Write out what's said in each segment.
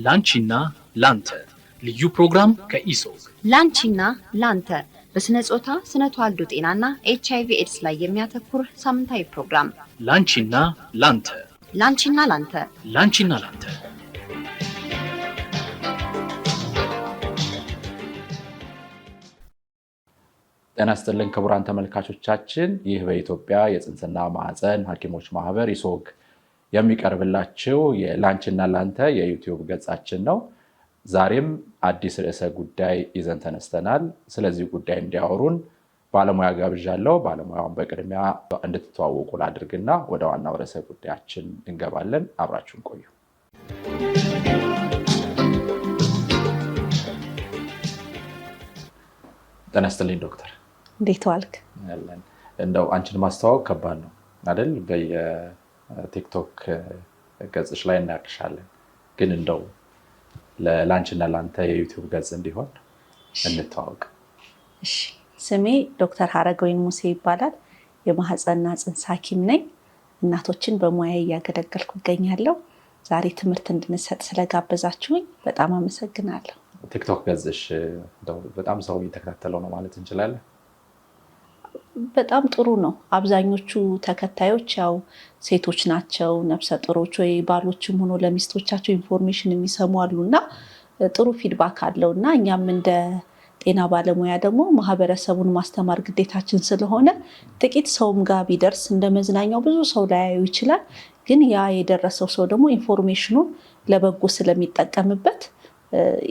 ላንቺና ላንተ ልዩ ፕሮግራም ከኢሶግ ላንቺና ላንተ በስነ ጾታ ስነ ተዋልዶ ጤናና ኤችአይቪ ኤድስ ላይ የሚያተኩር ሳምንታዊ ፕሮግራም ላንቺና ላንተ ላንቺና ላንተ ላንቺና ላንተ ጤና ይስጥልን ክቡራን ተመልካቾቻችን፣ ይህ በኢትዮጵያ የጽንስና ማህፀን ሐኪሞች ማህበር ኢሶግ የሚቀርብላችሁ የላንቺና ላንተ የዩቲዩብ ገጻችን ነው። ዛሬም አዲስ ርዕሰ ጉዳይ ይዘን ተነስተናል። ስለዚህ ጉዳይ እንዲያወሩን ባለሙያ ጋብዣለሁ። ባለሙያውን በቅድሚያ እንድትተዋወቁ ላድርግና ወደ ዋናው ርዕሰ ጉዳያችን እንገባለን። አብራችሁን ቆዩ። ጤና ይስጥልኝ ዶክተር። እንዴት ዋልክ? እንደው አንቺን ማስተዋወቅ ከባድ ነው አይደል? በየቲክቶክ ገጽሽ ላይ እናያቅሻለን፣ ግን እንደው ለላንቺና ላንተ የዩቲዩብ ገጽ እንዲሆን እንተዋወቅ። እሺ፣ ስሜ ዶክተር ሀረገወይን ሙሴ ይባላል። የማህፀንና ጽንስ ሐኪም ነኝ። እናቶችን በሙያ እያገለገልኩ እገኛለሁ። ዛሬ ትምህርት እንድንሰጥ ስለጋበዛችሁኝ በጣም አመሰግናለሁ። ቲክቶክ ገጽሽ በጣም ሰው እየተከታተለው ነው ማለት እንችላለን? በጣም ጥሩ ነው። አብዛኞቹ ተከታዮች ያው ሴቶች ናቸው፣ ነፍሰ ጡሮች ወይ ባሎችም ሆኖ ለሚስቶቻቸው ኢንፎርሜሽን የሚሰሙ አሉና ጥሩ ፊድባክ አለውና እኛም እንደ ጤና ባለሙያ ደግሞ ማህበረሰቡን ማስተማር ግዴታችን ስለሆነ ጥቂት ሰውም ጋር ቢደርስ እንደ መዝናኛው ብዙ ሰው ላያዩ ይችላል። ግን ያ የደረሰው ሰው ደግሞ ኢንፎርሜሽኑን ለበጎ ስለሚጠቀምበት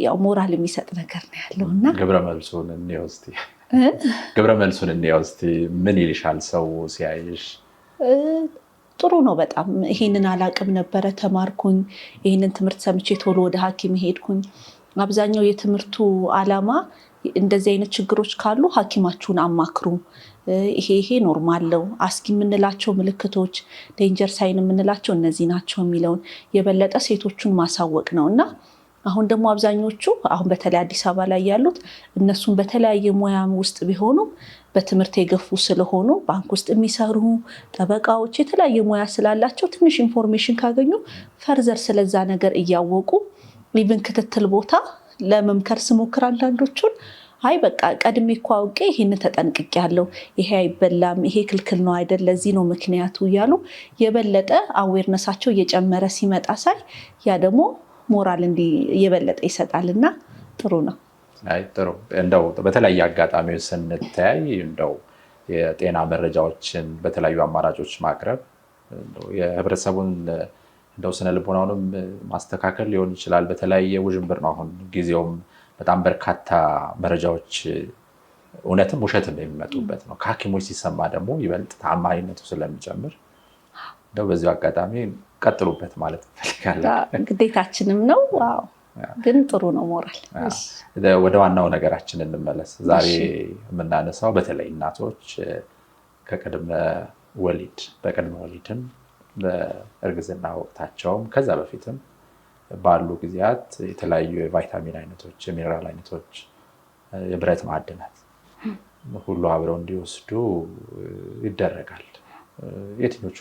ያው ሞራል የሚሰጥ ነገር ነው ያለውና ግብረ መልሱን እንየው እስቲ። ምን ይልሻል ሰው ሲያይሽ? ጥሩ ነው በጣም። ይሄንን አላቅም ነበረ፣ ተማርኩኝ። ይሄንን ትምህርት ሰምቼ ቶሎ ወደ ሐኪም ሄድኩኝ። አብዛኛው የትምህርቱ ዓላማ እንደዚህ አይነት ችግሮች ካሉ ሐኪማችሁን አማክሩ፣ ይሄ ኖርማል ነው፣ አስጊ የምንላቸው ምልክቶች፣ ዴንጀር ሳይን የምንላቸው እነዚህ ናቸው የሚለውን የበለጠ ሴቶቹን ማሳወቅ ነው እና አሁን ደግሞ አብዛኞቹ አሁን በተለይ አዲስ አበባ ላይ ያሉት እነሱም በተለያየ ሙያ ውስጥ ቢሆኑ በትምህርት የገፉ ስለሆኑ ባንክ ውስጥ የሚሰሩ ጠበቃዎች የተለያየ ሙያ ስላላቸው ትንሽ ኢንፎርሜሽን ካገኙ ፈርዘር ስለዛ ነገር እያወቁ ኢቭን ክትትል ቦታ ለመምከር ስሞክር አንዳንዶቹን አይ በቃ ቀድሜ እኮ አውቄ ይሄን ተጠንቅቄያለሁ፣ ይሄ አይበላም፣ ይሄ ክልክል ነው አይደል፣ ለዚህ ነው ምክንያቱ እያሉ የበለጠ አዌርነሳቸው እየጨመረ ሲመጣ ሳይ ያ ደግሞ ሞራል የበለጠ ይሰጣልና ጥሩ ነው። አይ ጥሩ። እንደው በተለያየ አጋጣሚዎች ስንተያይ እንደው የጤና መረጃዎችን በተለያዩ አማራጮች ማቅረብ የህብረተሰቡን እንደው ስነ ልቦናውንም ማስተካከል ሊሆን ይችላል። በተለያየ ውዥንብር ነው አሁን ጊዜውም በጣም በርካታ መረጃዎች እውነትም ውሸትም የሚመጡበት ነው። ከሐኪሞች ሲሰማ ደግሞ ይበልጥ ተአማኒነቱ ስለሚጨምር እንደው በዚሁ አጋጣሚ ቀጥሉበት ማለት እንፈልጋለን። ግዴታችንም ነው። ዋው ግን ጥሩ ነው ሞራል። ወደ ዋናው ነገራችን እንመለስ። ዛሬ የምናነሳው በተለይ እናቶች በቅድመ ወሊድም በእርግዝና ወቅታቸውም ከዛ በፊትም ባሉ ጊዜያት የተለያዩ የቫይታሚን አይነቶች፣ የሚነራል አይነቶች፣ የብረት ማዕድናት ሁሉ አብረው እንዲወስዱ ይደረጋል። የትኞቹ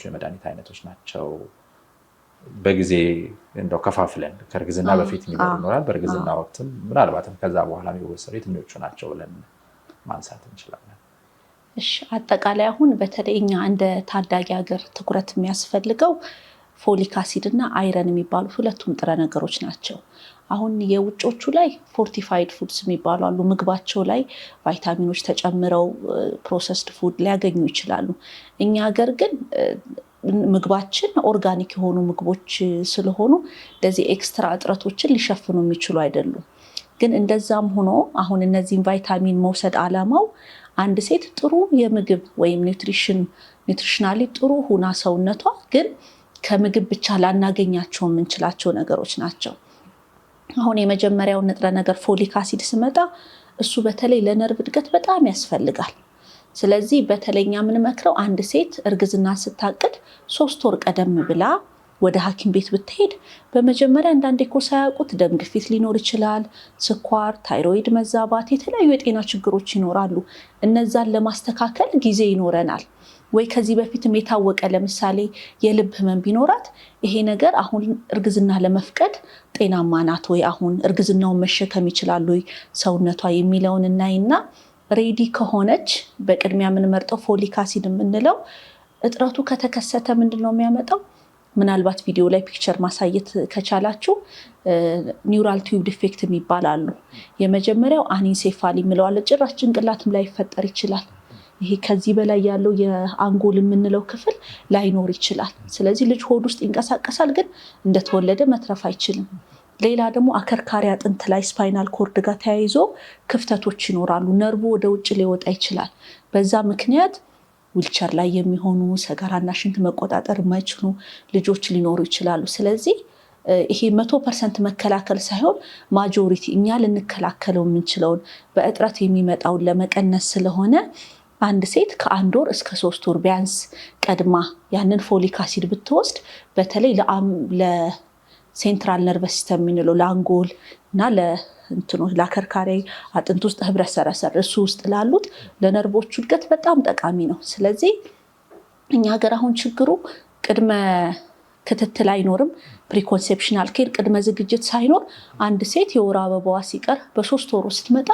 የመድኃኒት አይነቶች ናቸው? በጊዜ እንደው ከፋፍለን ከእርግዝና በፊት የሚኖር ይኖራል፣ በእርግዝና ወቅትም ምናልባትም ከዛ በኋላ የሚወሰዱ የትኞቹ ናቸው ብለን ማንሳት እንችላለን? እሺ፣ አጠቃላይ አሁን በተለይ እኛ እንደ ታዳጊ ሀገር ትኩረት የሚያስፈልገው ፎሊክ አሲድ እና አይረን የሚባሉት ሁለቱም ጥረ ነገሮች ናቸው። አሁን የውጮቹ ላይ ፎርቲፋይድ ፉድስ የሚባሉ አሉ። ምግባቸው ላይ ቫይታሚኖች ተጨምረው ፕሮሰስድ ፉድ ሊያገኙ ይችላሉ። እኛ ሀገር ግን ምግባችን ኦርጋኒክ የሆኑ ምግቦች ስለሆኑ እንደዚህ ኤክስትራ እጥረቶችን ሊሸፍኑ የሚችሉ አይደሉም። ግን እንደዛም ሆኖ አሁን እነዚህን ቫይታሚን መውሰድ ዓላማው አንድ ሴት ጥሩ የምግብ ወይም ኒውትሪሽናሊ ጥሩ ሁና ሰውነቷ ግን ከምግብ ብቻ ላናገኛቸው የምንችላቸው ነገሮች ናቸው። አሁን የመጀመሪያው ንጥረ ነገር ፎሊክ አሲድ ስመጣ እሱ በተለይ ለነርቭ እድገት በጣም ያስፈልጋል። ስለዚህ በተለይኛ የምንመክረው አንድ ሴት እርግዝና ስታቅድ 3 ወር ቀደም ብላ ወደ ሐኪም ቤት ብትሄድ በመጀመሪያ አንዳንዴ እኮ ሳያውቁት ደም ግፊት ሊኖር ይችላል፣ ስኳር፣ ታይሮይድ መዛባት፣ የተለያዩ የጤና ችግሮች ይኖራሉ። እነዛን ለማስተካከል ጊዜ ይኖረናል። ወይ ከዚህ በፊትም የታወቀ ለምሳሌ የልብ ህመም ቢኖራት ይሄ ነገር አሁን እርግዝና ለመፍቀድ ጤናማ ናት ወይ፣ አሁን እርግዝናውን መሸከም ይችላል ወይ ሰውነቷ የሚለውን እናይና ሬዲ ከሆነች በቅድሚያ የምንመርጠው ፎሊክ አሲድ የምንለው እጥረቱ ከተከሰተ ምንድነው የሚያመጣው? ምናልባት ቪዲዮ ላይ ፒክቸር ማሳየት ከቻላችሁ ኒውራል ቲዩብ ዲፌክት የሚባላሉ። የመጀመሪያው አኒንሴፋሊ የምለዋለ ጭራሽ ጭንቅላትም ላይ ይፈጠር ይችላል። ይሄ ከዚህ በላይ ያለው የአንጎል የምንለው ክፍል ላይኖር ይችላል። ስለዚህ ልጅ ሆድ ውስጥ ይንቀሳቀሳል፣ ግን እንደተወለደ መትረፍ አይችልም። ሌላ ደግሞ አከርካሪ አጥንት ላይ ስፓይናል ኮርድ ጋር ተያይዞ ክፍተቶች ይኖራሉ። ነርቡ ወደ ውጭ ሊወጣ ይችላል። በዛ ምክንያት ዊልቸር ላይ የሚሆኑ ሰጋራና ሽንት መቆጣጠር የማይችሉ ልጆች ሊኖሩ ይችላሉ። ስለዚህ ይሄ 100% መከላከል ሳይሆን ማጆሪቲ እኛ ልንከላከለው የምንችለውን በእጥረት የሚመጣውን ለመቀነስ ስለሆነ አንድ ሴት ከ1 ወር እስከ 3 ወር ቢያንስ ቀድማ ያንን ፎሊክ አሲድ ብትወስድ በተለይ ለሴንትራል ነርቨስ ሲስተም የምንለው ለአንጎል እና ለአከርካሪ አጥንት ውስጥ ህብረት ሰረሰር እሱ ውስጥ ላሉት ለነርቮቹ እድገት በጣም ጠቃሚ ነው። ስለዚህ እኛ ሀገር አሁን ችግሩ ቅድመ ክትትል አይኖርም። ፕሪኮንሴፕሽናል ኬር ቅድመ ዝግጅት ሳይኖር አንድ ሴት የወር አበባዋ ሲቀር በ3 ወሩ ስትመጣ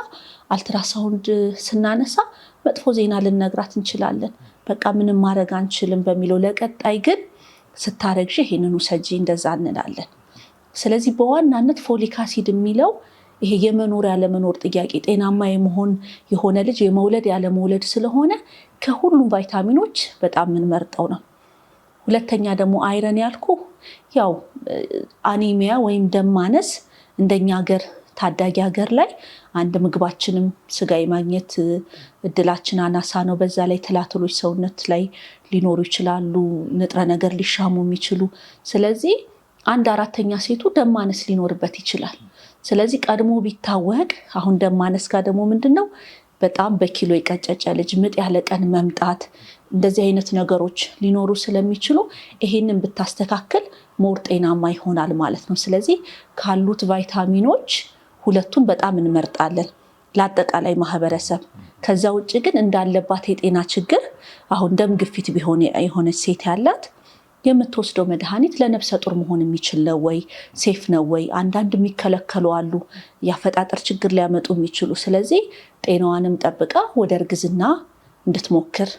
አልትራሳውንድ ስናነሳ መጥፎ ዜና ልነግራት እንችላለን። በቃ ምንም ማድረግ አንችልም በሚለው ለቀጣይ ግን ስታረግሽ ይሄንን ውሰጂ እንደዛ እንላለን። ስለዚህ በዋናነት ፎሊክ አሲድ የሚለው ይሄ የመኖር ያለመኖር ጥያቄ ጤናማ የመሆን የሆነ ልጅ የመውለድ ያለመውለድ ስለሆነ ከሁሉም ቫይታሚኖች በጣም የምንመርጠው ነው። ሁለተኛ ደግሞ አይረን ያልኩ ያው አኒሚያ ወይም ደም ማነስ እንደኛ ሀገር ታዳጊ ሀገር ላይ አንድ ምግባችንም ስጋ የማግኘት እድላችን አናሳ ነው። በዛ ላይ ትላትሎች ሰውነት ላይ ሊኖሩ ይችላሉ፣ ንጥረ ነገር ሊሻሙ የሚችሉ። ስለዚህ 1/4 ሴቱ ደም ማነስ ሊኖርበት ይችላል። ስለዚህ ቀድሞ ቢታወቅ አሁን ደም ማነስ ጋር ደግሞ ምንድነው በጣም በኪሎ የቀጨጨ ልጅ፣ ምጥ ያለ ቀን መምጣት፣ እንደዚህ አይነት ነገሮች ሊኖሩ ስለሚችሉ ይሄንን ብታስተካክል ሞር ጤናማ ይሆናል ማለት ነው። ስለዚህ ካሉት ቫይታሚኖች ሁለቱን በጣም እንመርጣለን ለአጠቃላይ ማህበረሰብ። ከዛ ውጭ ግን እንዳለባት የጤና ችግር አሁን ደም ግፊት ቢሆን የሆነች ሴት ያላት የምትወስደው መድኃኒት ለነፍሰ ጡር መሆን የሚችል ነው ወይ፣ ሴፍ ነው ወይ? አንዳንድ የሚከለከሉ አሉ፣ የአፈጣጠር ችግር ሊያመጡ የሚችሉ። ስለዚህ ጤናዋንም ጠብቃ ወደ እርግዝና እንድትሞክር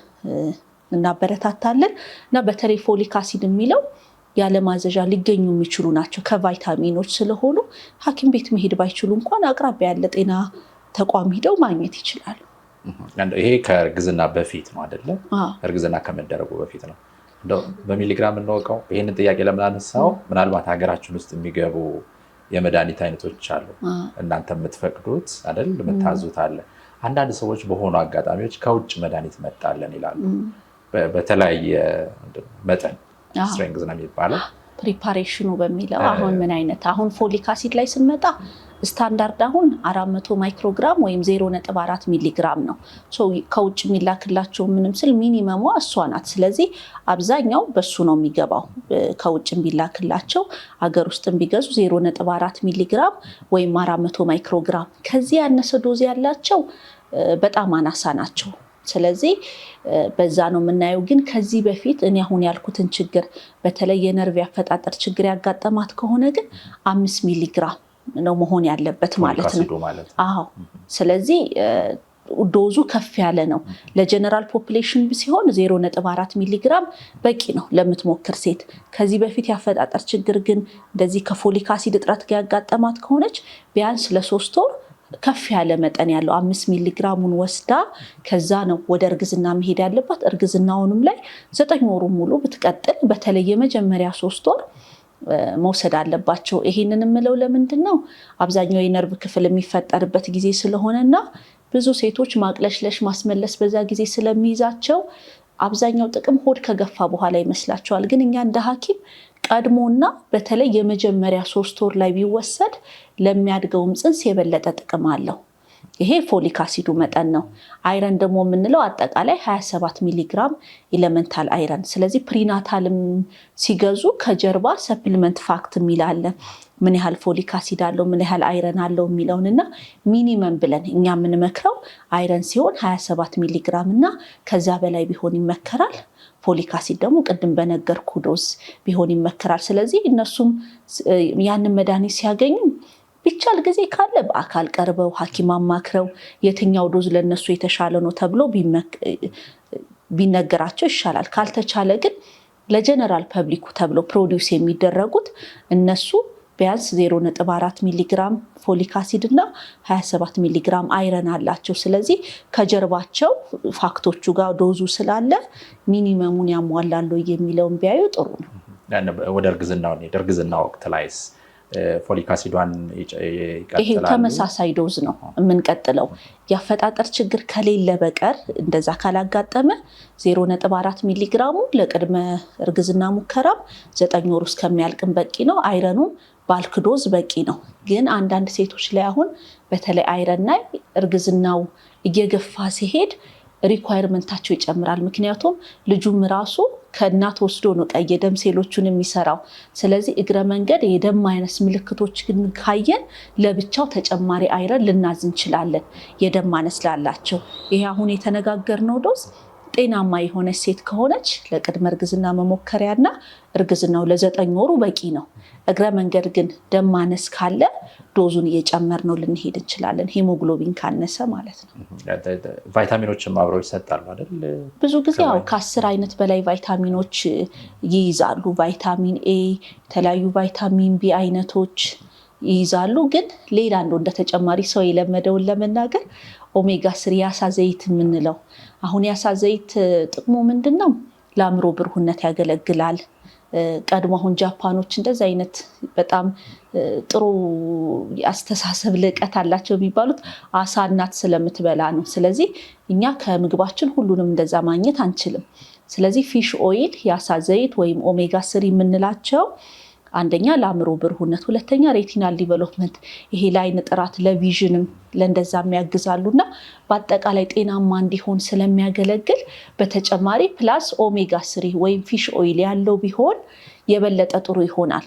እናበረታታለን። እና በተለይ ፎሊክ አሲድ የሚለው ያለማዘዣ ሊገኙ የሚችሉ ናቸው ከቫይታሚኖች ስለሆኑ ሐኪም ቤት መሄድ ባይችሉ እንኳን አቅራቢያ ያለ ጤና ተቋም ሄደው ማግኘት ይችላሉ። ይሄ ከእርግዝና በፊት ነው አይደለም? እርግዝና ከመደረጉ በፊት ነው። እንደው በሚሊግራም እንወቀው። ይህንን ጥያቄ ለምን አነሳው? ምናልባት ሀገራችን ውስጥ የሚገቡ የመድኃኒት አይነቶች አሉ፣ እናንተ የምትፈቅዱት አይደል? የምታዙት አለ። አንዳንድ ሰዎች በሆኑ አጋጣሚዎች ከውጭ መድኃኒት መጣለን ይላሉ። በተለያየ መጠን ስትሬንግዝ ነው የሚባለው ፕሪፓሬሽኑ በሚለው አሁን ምን አይነት አሁን ፎሊክ አሲድ ላይ ስንመጣ ስታንዳርድ አሁን 400 ማይክሮግራም ወይም 0.4 ሚሊግራም ነው። ከውጭ የሚላክላቸው ምንም ስል ሚኒመሟ እሷ ናት። ስለዚህ አብዛኛው በሱ ነው የሚገባው። ከውጭ የሚላክላቸው ሀገር ውስጥ ቢገዙ 0.4 ሚሊግራም ወይም 400 ማይክሮግራም። ከዚህ ያነሰ ዶዝ ያላቸው በጣም አናሳ ናቸው። ስለዚህ በዛ ነው የምናየው። ግን ከዚህ በፊት እኔ አሁን ያልኩትን ችግር በተለይ የነርቭ ያፈጣጠር ችግር ያጋጠማት ከሆነ ግን 5 ሚሊግራም ነው መሆን ያለበት ማለት ነው። አዎ። ስለዚህ ዶዙ ከፍ ያለ ነው። ለጀነራል ፖፑሌሽን ሲሆን 0.4 ሚሊግራም በቂ ነው ለምትሞክር ሴት። ከዚህ በፊት ያፈጣጠር ችግር ግን እንደዚህ ከፎሊክ አሲድ እጥረት ጋር ያጋጠማት ከሆነች ቢያንስ ለ3 ወር ከፍ ያለ መጠን ያለው 5 ሚሊግራሙን ወስዳ ከዛ ነው ወደ እርግዝና መሄድ ያለባት። እርግዝናውንም ላይ 9 ወሩ ሙሉ ብትቀጥል በተለይ የመጀመሪያ 3 ወር መውሰድ አለባቸው። ይሄንን የምለው ለምንድን ነው? አብዛኛው የነርቭ ክፍል የሚፈጠርበት ጊዜ ስለሆነና ብዙ ሴቶች ማቅለሽለሽ ማስመለስ በዛ ጊዜ ስለሚይዛቸው አብዛኛው ጥቅም ሆድ ከገፋ በኋላ ይመስላቸዋል። ግን እኛ እንደ ሐኪም ቀድሞና በተለይ የመጀመሪያ 3 ወር ላይ ቢወሰድ ለሚያድገውም ጽንስ የበለጠ ጥቅም አለው። ይሄ ፎሊክ አሲዱ መጠን ነው። አይረን ደግሞ የምንለው አጠቃላይ 27 ሚሊግራም ኤሌመንታል አይረን። ስለዚህ ፕሪናታልም ሲገዙ ከጀርባ ሰፕሊመንት ፋክት የሚላለ ምን ያህል ፎሊክ አሲድ አለው ምን ያህል አይረን አለው የሚለውንና ሚኒመም ብለን እኛ የምንመክረው አይረን ሲሆን 27 ሚሊግራም እና ከዛ በላይ ቢሆን ይመከራል። ፎሊክ አሲድ ደግሞ ቅድም በነገርኩ ዶዝ ቢሆን ይመከራል። ስለዚህ እነሱም ያንን መድኃኒት ሲያገኙ ቢቻል ጊዜ ካለ በአካል ቀርበው ሐኪም አማክረው የትኛው ዶዝ ለነሱ የተሻለ ነው ተብሎ ቢነገራቸው ይሻላል። ካልተቻለ ግን ለጀነራል ፐብሊኩ ተብሎ ፕሮዲውስ የሚደረጉት እነሱ ቢያንስ 0.4 ሚሊግራም ፎሊክ አሲድ እና 27 ሚሊግራም አይረን አላቸው። ስለዚህ ከጀርባቸው ፋክቶቹ ጋር ዶዙ ስላለ ሚኒመሙን ያሟላሉ የሚለውን ቢያዩ ጥሩ ነው። ወደ እርግዝና ወቅት ላይስ ፎሊክ አሲዷን ይቀጥላሉ? ይሄ ተመሳሳይ ዶዝ ነው የምንቀጥለው። ያፈጣጠር ችግር ከሌለ በቀር እንደዛ ካላጋጠመ 0.4 ሚሊግራሙ ለቅድመ እርግዝና ሙከራም 9 ወር እስከሚያልቅም በቂ ነው። አይረኑም ባልክ ዶዝ በቂ ነው። ግን አንዳንድ ሴቶች ላይ አሁን በተለይ አይረን ላይ እርግዝናው እየገፋ ሲሄድ ሪኳየርመንታቸው ይጨምራል። ምክንያቱም ልጁም ራሱ ከእናት ወስዶ ነው ቀይ ደም ሴሎቹን የሚሰራው። ስለዚህ እግረ መንገድ የደም ማይነስ ምልክቶች ግን ካየን ለብቻው ተጨማሪ አይረን ልናዝ እንችላለን፣ የደም ማነስ ላላቸው። ይሄ አሁን የተነጋገርነው ዶዝ ጤናማ የሆነች ሴት ከሆነች ለቅድመ እርግዝና መሞከሪያና እርግዝናው ለ9 ወሩ በቂ ነው። እግረ መንገድ ግን ደም ማነስ ካለ ዶዙን እየጨመርነው ልንሄድ እንችላለን፣ ሄሞግሎቢን ካነሰ ማለት ነው። ቫይታሚኖችም አብረው ይሰጣሉ አይደል? ብዙ ጊዜ ያው ከ10 አይነት በላይ ቫይታሚኖች ይይዛሉ። ቫይታሚን ኤ፣ የተለያዩ ቫይታሚን ቢ አይነቶች ይይዛሉ። ግን ሌላ እንደ ተጨማሪ ሰው የለመደውን ለመናገር ኦሜጋ 3 የአሳ ዘይት የምንለው አሁን የአሳ ዘይት ጥቅሙ ምንድነው? ለአእምሮ ብሩህነት ያገለግላል። ቀድሞ አሁን ጃፓኖች እንደዚህ አይነት በጣም ጥሩ አስተሳሰብ ልቀት አላቸው የሚባሉት አሳ እናት ስለምትበላ ነው። ስለዚህ እኛ ከምግባችን ሁሉንም እንደዛ ማግኘት አንችልም። ስለዚህ ፊሽ ኦይል፣ የአሳ ዘይት ወይም ኦሜጋ 3 የምንላቸው አንደኛ ለአእምሮ ብሩህነት፣ ሁለተኛ ሬቲናል ዲቨሎፕመንት ይሄ ለአይን ጥራት ለቪዥንም ለእንደዛ የሚያግዛሉና በአጠቃላይ ጤናማ እንዲሆን ስለሚያገለግል በተጨማሪ ፕላስ ኦሜጋ 3 ወይም ፊሽ ኦይል ያለው ቢሆን የበለጠ ጥሩ ይሆናል።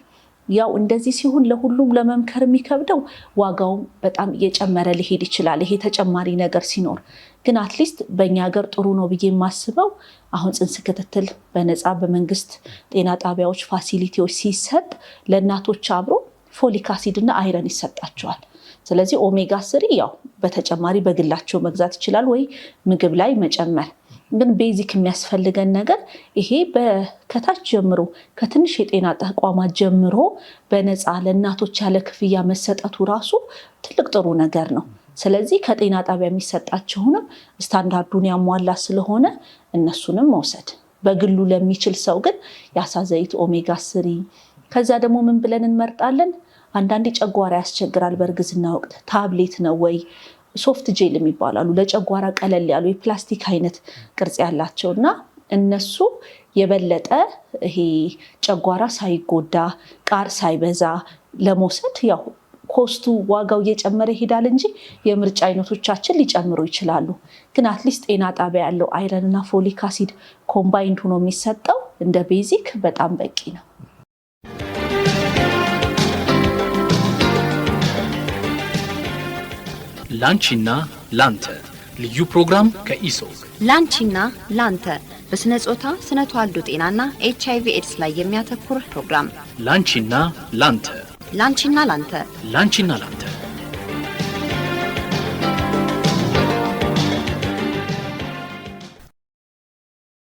ያው እንደዚህ ሲሆን ለሁሉም ለመምከር የሚከብደው ዋጋው በጣም እየጨመረ ሊሄድ ይችላል። ይሄ ተጨማሪ ነገር ሲኖር ግን አትሊስት በእኛ ሀገር ጥሩ ነው ብዬ የማስበው አሁን ጽንስ ክትትል በነፃ በመንግስት ጤና ጣቢያዎች ፋሲሊቲዎች ሲሰጥ ለእናቶች አብሮ ፎሊክ አሲድ እና አይረን ይሰጣቸዋል። ስለዚህ ኦሜጋ 3 ያው በተጨማሪ በግላቸው መግዛት ይችላል ወይ ምግብ ላይ መጨመር። ግን ቤዚክ የሚያስፈልገን ነገር ይሄ ከታች ጀምሮ ከትንሽ የጤና ተቋማት ጀምሮ በነፃ ለእናቶች ያለ ክፍያ መሰጠቱ ራሱ ትልቅ ጥሩ ነገር ነው። ስለዚህ ከጤና ጣቢያ የሚሰጣቸውንም ስታንዳርዱን ያሟላ ስለሆነ እነሱንም መውሰድ። በግሉ ለሚችል ሰው ግን የአሳ ዘይት፣ ኦሜጋ 3 ከዛ ደግሞ ምን ብለን እንመርጣለን? አንዳንዴ ጨጓራ ያስቸግራል በእርግዝና ወቅት። ታብሌት ነው ወይ ሶፍት ጄል የሚባላሉ ለጨጓራ ቀለል ያሉ የፕላስቲክ አይነት ቅርጽ ያላቸውና እነሱ የበለጠ ይሄ ጨጓራ ሳይጎዳ ቃር ሳይበዛ ለመውሰድ ያው ኮስቱ ዋጋው እየጨመረ ይሄዳል እንጂ የምርጫ አይነቶቻችን ሊጨምሩ ይችላሉ። ግን አትሊስት ጤና ጣቢያ ያለው አይረን እና ፎሊክ አሲድ ኮምባይንድ ሆኖ የሚሰጠው እንደ ቤዚክ በጣም በቂ ነው። ላንቺና ላንተ ልዩ ፕሮግራም ከኢሶግ ላንቺና ላንተ በስነ ጾታ ስነ ተዋልዶ ጤናና HIV ኤድስ ላይ የሚያተኩር ፕሮግራም ላንቺና ላንተ ላንቺና ላንተ ላንቺና ላንተ